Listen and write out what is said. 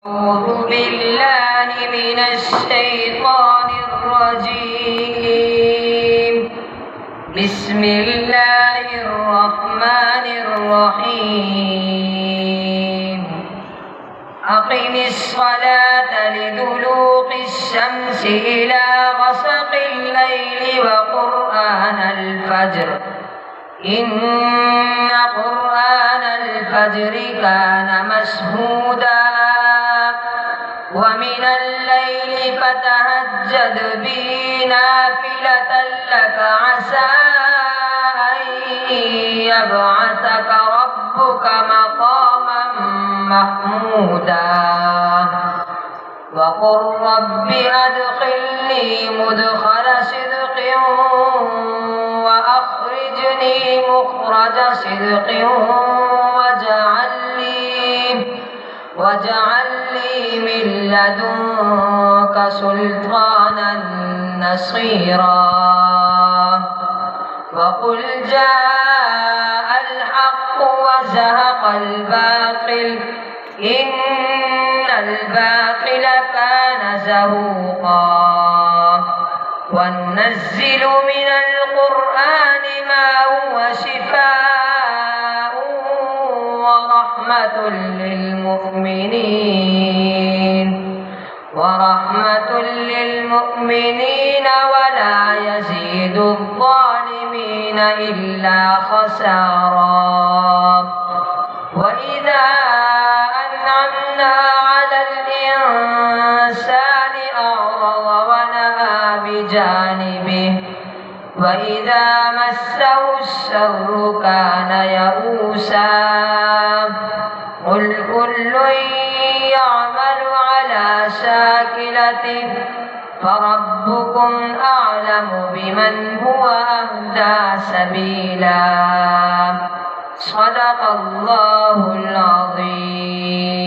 أعوذ بالله من الشيطان الرجيم. بسم الله الرحمن الرحيم. أقم الصلاة لدلوق الشمس إلى غسق الليل وقرآن الفجر إن قرآن الفجر كان مشهودا ومن الليل فتهجد به نافلة لك عسى أن يبعثك ربك مقاما محمودا وقل رب أدخلني مدخل صدق وأخرجني مخرج صدق واجعل لي من لدنك سلطانا نصيرا وقل جاء الحق وزهق الباطل إن الباطل كان زهوقا وننزل من القرآن ما هو شفاء ورحمة للمؤمنين ولا يزيد الظالمين إلا خسارا وإذا أنعمنا على الإنسان أعرض ونأى بجانبه وإذا مسه الشر كان يئوسا قل كل يعمل على شاكلته فربكم أعلم بمن هو أهدى سبيلا صدق الله العظيم.